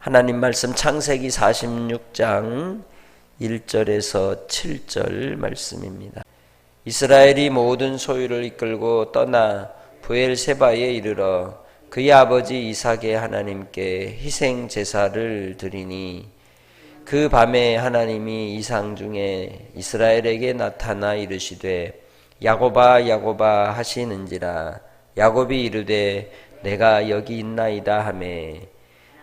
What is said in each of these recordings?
하나님 말씀 창세기 46장 1절에서 7절 말씀입니다. 이스라엘이 모든 소유를 이끌고 떠나 브엘세바에 이르러 그의 아버지 이삭의 하나님께 희생 제사를 드리니 그 밤에 하나님이 이상 중에 이스라엘에게 나타나 이르시되 야곱아 야곱아 하시는지라. 야곱이 이르되 내가 여기 있나이다 하매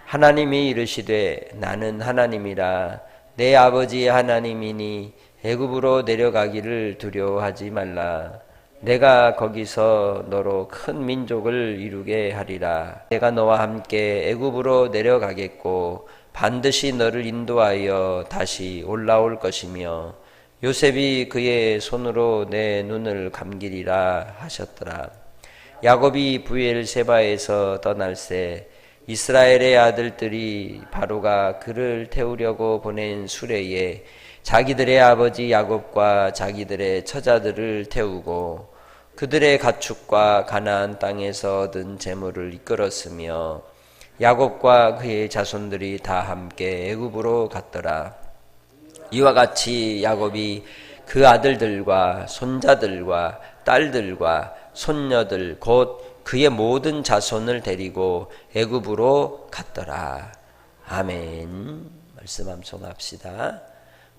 하나님이 이르시되 나는 하나님이라. 내 아버지의 하나님이니 애굽으로 내려가기를 두려워하지 말라. 내가 거기서 너로 큰 민족을 이루게 하리라. 내가 너와 함께 애굽으로 내려가겠고 반드시 너를 인도하여 다시 올라올 것이며 요셉이 그의 손으로 내 눈을 감기리라 하셨더라. 야곱이 브엘세바에서 떠날새 이스라엘의 아들들이 바로가 그를 태우려고 보낸 수레에 자기들의 아버지 야곱과 자기들의 처자들을 태우고 그들의 가축과 가나안 땅에서 얻은 재물을 이끌었으며 야곱과 그의 자손들이 다 함께 애굽으로 갔더라. 이와 같이 야곱이 그 아들들과 손자들과 딸들과 손녀들 곧 그의 모든 자손을 데리고 애굽으로 갔더라. 아멘. 말씀 암송합시다.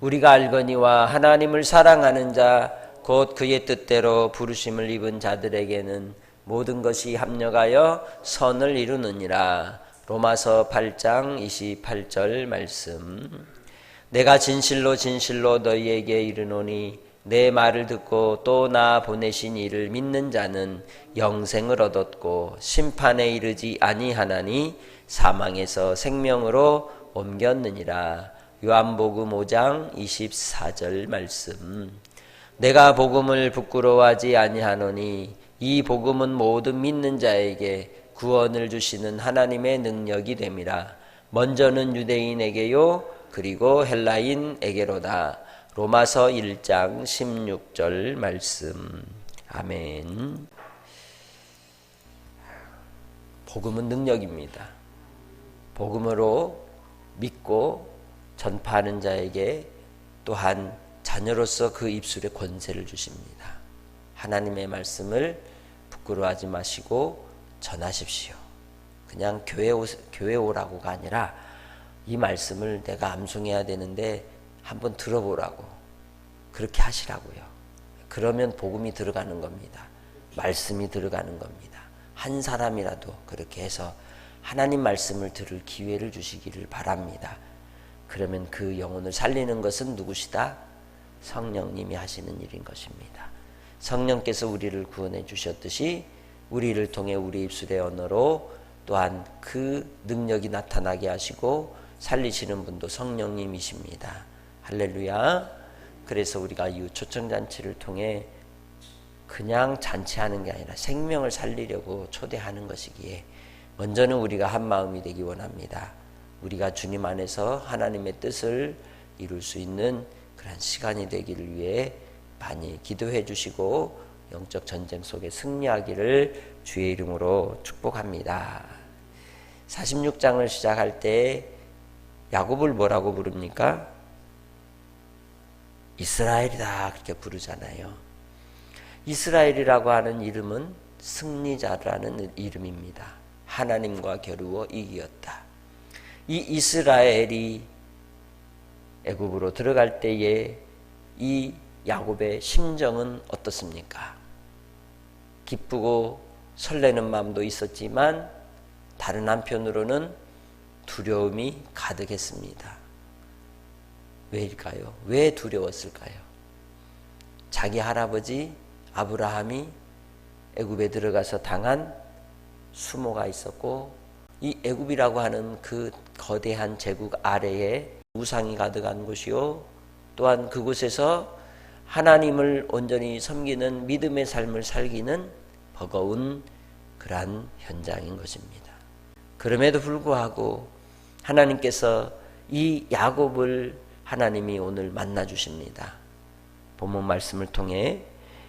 우리가 알거니와 하나님을 사랑하는 자 곧 그의 뜻대로 부르심을 입은 자들에게는 모든 것이 합력하여 선을 이루느니라. 로마서 8장 28절 말씀. 내가 진실로 진실로 너희에게 이르노니 내 말을 듣고 또 나 보내신 이를 믿는 자는 영생을 얻었고 심판에 이르지 아니하나니 사망에서 생명으로 옮겼느니라. 요한복음 5장 24절 말씀. 내가 복음을 부끄러워하지 아니하노니 이 복음은 모든 믿는 자에게 구원을 주시는 하나님의 능력이 됨이라. 먼저는 유대인에게요 그리고 헬라인에게로다. 로마서 1장 16절 말씀. 아멘. 복음은 능력입니다. 복음으로 믿고 전파하는 자에게 또한 자녀로서 그 입술에 권세를 주십니다. 하나님의 말씀을 부끄러워하지 마시고 전하십시오. 그냥 교회 오라고가 아니라 이 말씀을 내가 암송해야 되는데 한번 들어보라고 그렇게 하시라고요. 그러면 복음이 들어가는 겁니다. 말씀이 들어가는 겁니다. 한 사람이라도 그렇게 해서 하나님 말씀을 들을 기회를 주시기를 바랍니다. 그러면 그 영혼을 살리는 것은 누구시다? 성령님이 하시는 일인 것입니다. 성령께서 우리를 구원해 주셨듯이 우리를 통해 우리 입술의 언어로 또한 그 능력이 나타나게 하시고 살리시는 분도 성령님이십니다. 할렐루야. 그래서 우리가 이후 초청잔치를 통해 그냥 잔치하는 게 아니라 생명을 살리려고 초대하는 것이기에 먼저는 우리가 한 마음이 되기 원합니다. 우리가 주님 안에서 하나님의 뜻을 이룰 수 있는 그런 시간이 되기를 위해 많이 기도해 주시고 영적 전쟁 속에 승리하기를 주의 이름으로 축복합니다. 46장을 시작할 때 야곱을 뭐라고 부릅니까? 이스라엘이다 그렇게 부르잖아요. 이스라엘이라고 하는 이름은 승리자라는 이름입니다. 하나님과 겨루어 이기었다. 이 이스라엘이 애굽으로 들어갈 때에 이 야곱의 심정은 어떻습니까? 기쁘고 설레는 마음도 있었지만 다른 한편으로는 두려움이 가득했습니다. 왜일까요? 왜 두려웠을까요? 자기 할아버지 아브라함이 애굽에 들어가서 당한 수모가 있었고 이 애굽이라고 하는 그 거대한 제국 아래에 우상이 가득한 곳이요 또한 그곳에서 하나님을 온전히 섬기는 믿음의 삶을 살기는 버거운 그러한 현장인 것입니다. 그럼에도 불구하고 하나님께서 이 야곱을 하나님이 오늘 만나 주십니다. 본문 말씀을 통해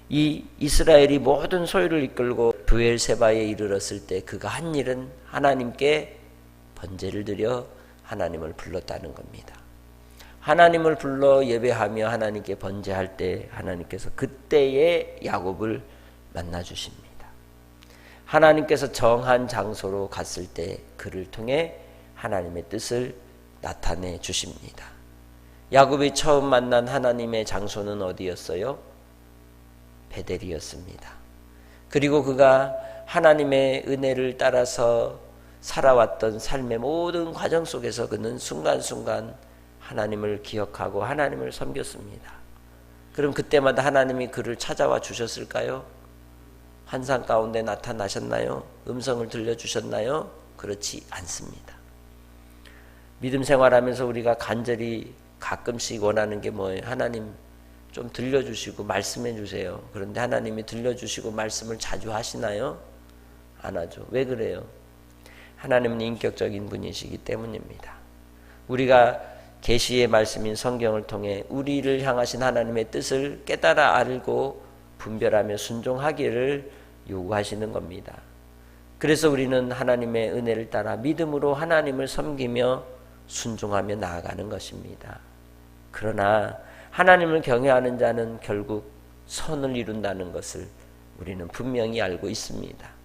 이 이스라엘이 모든 소유를 이끌고 브엘세바에 이르렀을 때 그가 한 일은 하나님께 번제를 드려 하나님을 불렀다는 겁니다. 하나님을 불러 예배하며 하나님께 번제할 때 하나님께서 그때의 야곱을 만나 주십니다. 하나님께서 정한 장소로 갔을 때 그를 통해 하나님의 뜻을 나타내 주십니다. 야곱이 처음 만난 하나님의 장소는 어디였어요? 베델이었습니다. 그리고 그가 하나님의 은혜를 따라서 살아왔던 삶의 모든 과정 속에서 그는 순간순간 하나님을 기억하고 하나님을 섬겼습니다. 그럼 그때마다 하나님이 그를 찾아와 주셨을까요? 환상 가운데 나타나셨나요? 음성을 들려주셨나요? 그렇지 않습니다. 믿음 생활하면서 우리가 간절히 가끔씩 원하는 게 뭐예요? 하나님 좀 들려주시고 말씀해 주세요. 그런데 하나님이 들려주시고 말씀을 자주 하시나요? 안 하죠. 왜 그래요? 하나님은 인격적인 분이시기 때문입니다. 우리가 계시의 말씀인 성경을 통해 우리를 향하신 하나님의 뜻을 깨달아 알고 분별하며 순종하기를 요구하시는 겁니다. 그래서 우리는 하나님의 은혜를 따라 믿음으로 하나님을 섬기며 순종하며 나아가는 것입니다. 그러나 하나님을 경외하는 자는 결국 선을 이룬다는 것을 우리는 분명히 알고 있습니다.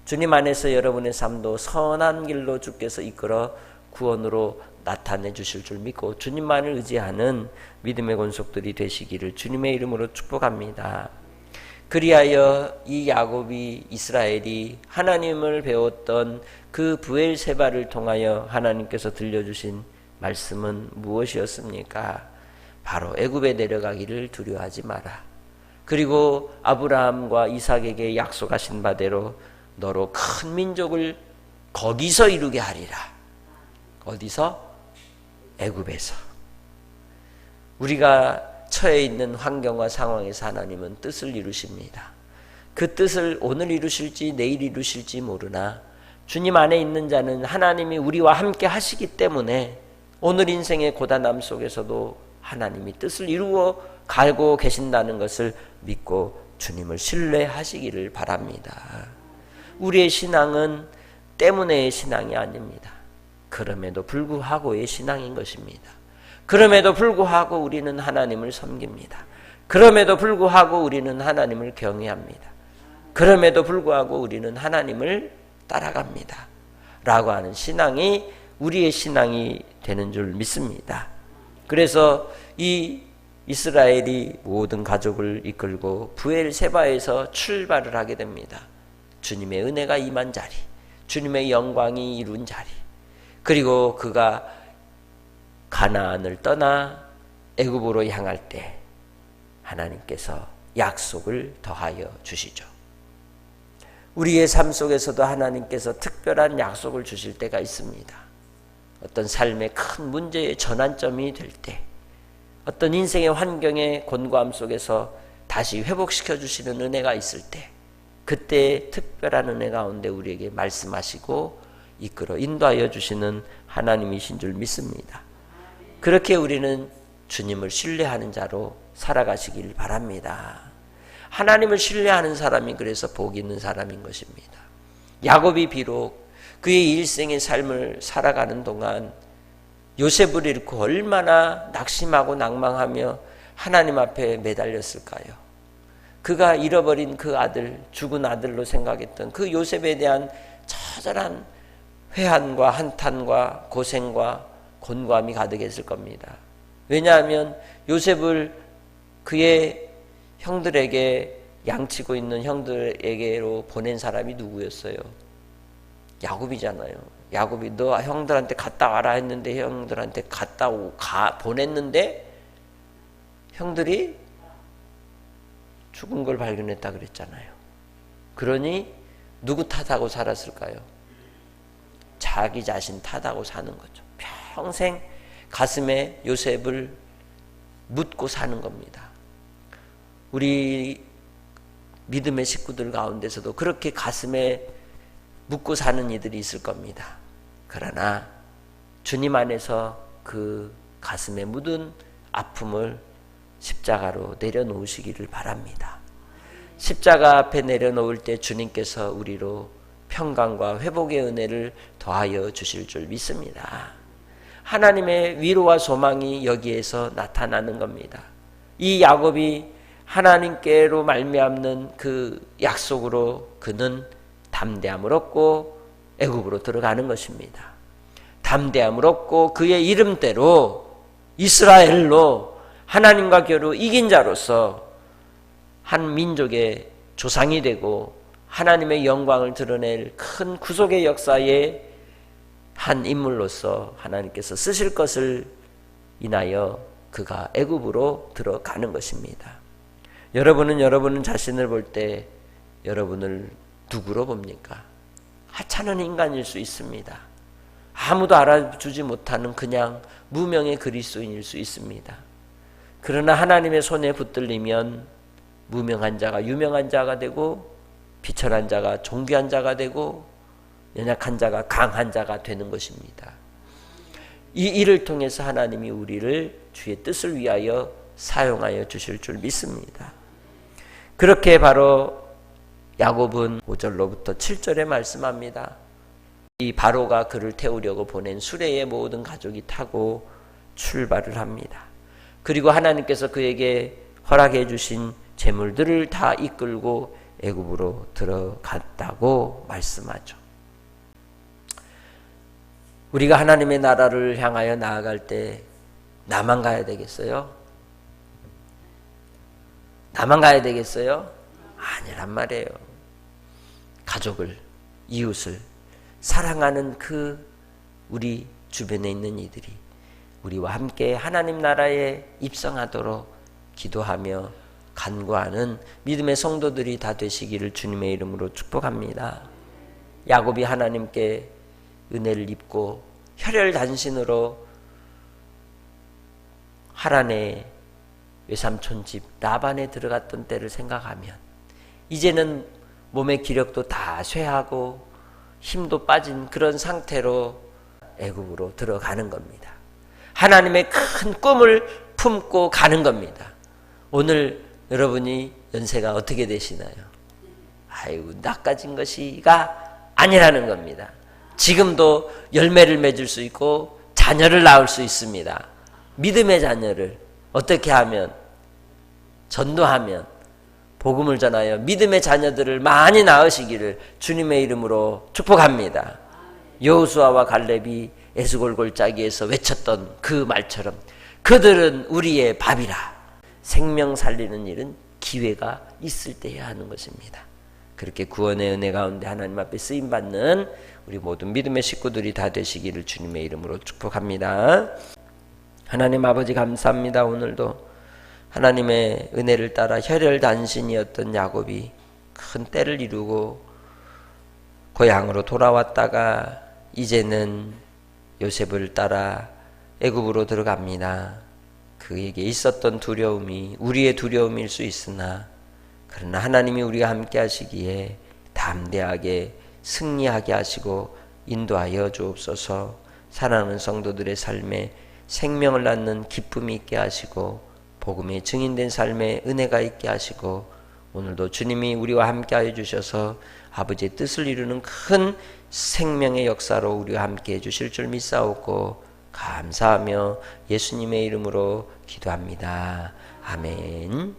주님 안에서 여러분의 삶도 선한 길로 주께서 이끌어 구원으로 나타내 주실 줄 믿고 주님만을 의지하는 믿음의 권속들이 되시기를 주님의 이름으로 축복합니다. 그리하여 이 야곱이 이스라엘이 하나님을 배웠던 그 브엘세바를 통하여 하나님께서 들려주신 말씀은 무엇이었습니까? 바로 애굽에 내려가기를 두려워하지 마라. 그리고 아브라함과 이삭에게 약속하신 바대로 너로 큰 민족을 거기서 이루게 하리라. 어디서? 애굽에서. 우리가 처해 있는 환경과 상황에서 하나님은 뜻을 이루십니다. 그 뜻을 오늘 이루실지 내일 이루실지 모르나 주님 안에 있는 자는 하나님이 우리와 함께 하시기 때문에 오늘 인생의 고단함 속에서도 하나님이 뜻을 이루어 가고 계신다는 것을 믿고 주님을 신뢰하시기를 바랍니다. 우리의 신앙은 때문에의 신앙이 아닙니다. 그럼에도 불구하고의 신앙인 것입니다. 그럼에도 불구하고 우리는 하나님을 섬깁니다. 그럼에도 불구하고 우리는 하나님을 경외합니다. 그럼에도 불구하고 우리는 하나님을 따라갑니다. 라고 하는 신앙이 우리의 신앙이 되는 줄 믿습니다. 그래서 이 이스라엘이 모든 가족을 이끌고 브엘세바에서 출발을 하게 됩니다. 주님의 은혜가 임한 자리, 주님의 영광이 이룬 자리, 그리고 그가 가나안을 떠나 애굽으로 향할 때 하나님께서 약속을 더하여 주시죠. 우리의 삶 속에서도 하나님께서 특별한 약속을 주실 때가 있습니다. 어떤 삶의 큰 문제의 전환점이 될 때, 어떤 인생의 환경의 곤고함 속에서 다시 회복시켜 주시는 은혜가 있을 때, 그때 특별한 은혜 가운데 우리에게 말씀하시고 이끌어 인도하여 주시는 하나님이신 줄 믿습니다. 그렇게 우리는 주님을 신뢰하는 자로 살아가시길 바랍니다. 하나님을 신뢰하는 사람이 그래서 복 있는 사람인 것입니다. 야곱이 비록 그의 일생의 삶을 살아가는 동안 요셉을 잃고 얼마나 낙심하고 낭망하며 하나님 앞에 매달렸을까요? 그가 잃어버린 그 아들, 죽은 아들로 생각했던 그 요셉에 대한 처절한 회한과 한탄과 고생과 곤고함이 가득했을 겁니다. 왜냐하면 요셉을 그의 형들에게 양치고 있는 형들에게로 보낸 사람이 누구였어요? 야곱이잖아요. 야곱이 너 형들한테 갔다 와라 했는데 형들한테 보냈는데 형들이 죽은 걸 발견했다 그랬잖아요. 그러니 누구 탓하고 살았을까요? 자기 자신 탓하고 사는 거죠. 평생 가슴에 요셉을 묻고 사는 겁니다. 우리 믿음의 식구들 가운데서도 그렇게 가슴에 묻고 사는 이들이 있을 겁니다. 그러나 주님 안에서 그 가슴에 묻은 아픔을 십자가로 내려놓으시기를 바랍니다. 십자가 앞에 내려놓을 때 주님께서 우리로 평강과 회복의 은혜를 더하여 주실 줄 믿습니다. 하나님의 위로와 소망이 여기에서 나타나는 겁니다. 이 야곱이 하나님께로 말미암는 그 약속으로 그는 담대함을 얻고 애굽으로 들어가는 것입니다. 담대함을 얻고 그의 이름대로 이스라엘로 하나님과 겨루 이긴 자로서 한 민족의 조상이 되고 하나님의 영광을 드러낼 큰 구속의 역사에 한 인물로서 하나님께서 쓰실 것을 인하여 그가 애굽으로 들어가는 것입니다. 여러분은 자신을 볼 때 여러분을 누구로 봅니까? 하찮은 인간일 수 있습니다. 아무도 알아주지 못하는 그냥 무명의 그리스도인일 수 있습니다. 그러나 하나님의 손에 붙들리면 무명한 자가 유명한 자가 되고 비천한 자가 존귀한 자가 되고 연약한 자가 강한 자가 되는 것입니다. 이 일을 통해서 하나님이 우리를 주의 뜻을 위하여 사용하여 주실 줄 믿습니다. 그렇게 바로 야곱은 5절로부터 7절에 말씀합니다. 이 바로가 그를 태우려고 보낸 수레의 모든 가족이 타고 출발을 합니다. 그리고 하나님께서 그에게 허락해 주신 재물들을 다 이끌고 애굽으로 들어갔다고 말씀하죠. 우리가 하나님의 나라를 향하여 나아갈 때 나만 가야 되겠어요? 나만 가야 되겠어요? 아니란 말이에요. 가족을, 이웃을 사랑하는 그 우리 주변에 있는 이들이 우리와 함께 하나님 나라에 입성하도록 기도하며 간구하는 믿음의 성도들이 다 되시기를 주님의 이름으로 축복합니다. 야곱이 하나님께 은혜를 입고 혈혈단신으로 하란의 외삼촌 집 라반에 들어갔던 때를 생각하면 이제는 몸의 기력도 다 쇠하고 힘도 빠진 그런 상태로 애굽으로 들어가는 겁니다. 하나님의 큰 꿈을 품고 가는 겁니다. 오늘 여러분이 연세가 어떻게 되시나요? 아이고 낚아진 것이가 아니라는 겁니다. 지금도 열매를 맺을 수 있고 자녀를 낳을 수 있습니다. 믿음의 자녀를 어떻게 하면? 전도하면, 복음을 전하여 믿음의 자녀들을 많이 낳으시기를 주님의 이름으로 축복합니다. 여호수아와 갈렙이 에스골 골짜기에서 외쳤던 그 말처럼 그들은 우리의 밥이라. 생명 살리는 일은 기회가 있을 때 해야 하는 것입니다. 그렇게 구원의 은혜 가운데 하나님 앞에 쓰임받는 우리 모든 믿음의 식구들이 다 되시기를 주님의 이름으로 축복합니다. 하나님 아버지 감사합니다. 오늘도 하나님의 은혜를 따라 혈혈단신이었던 야곱이 큰 때를 이루고 고향으로 돌아왔다가 이제는 요셉을 따라 애굽으로 들어갑니다. 그에게 있었던 두려움이 우리의 두려움일 수 있으나 그러나 하나님이 우리와 함께 하시기에 담대하게 승리하게 하시고 인도하여 주옵소서. 사랑하는 성도들의 삶에 생명을 낳는 기쁨이 있게 하시고 복음의 증인된 삶에 은혜가 있게 하시고 오늘도 주님이 우리와 함께 하여 주셔서 아버지의 뜻을 이루는 큰 생명의 역사로 우리와 함께 해 주실 줄 믿사옵고 감사하며 예수님의 이름으로 기도합니다. 아멘.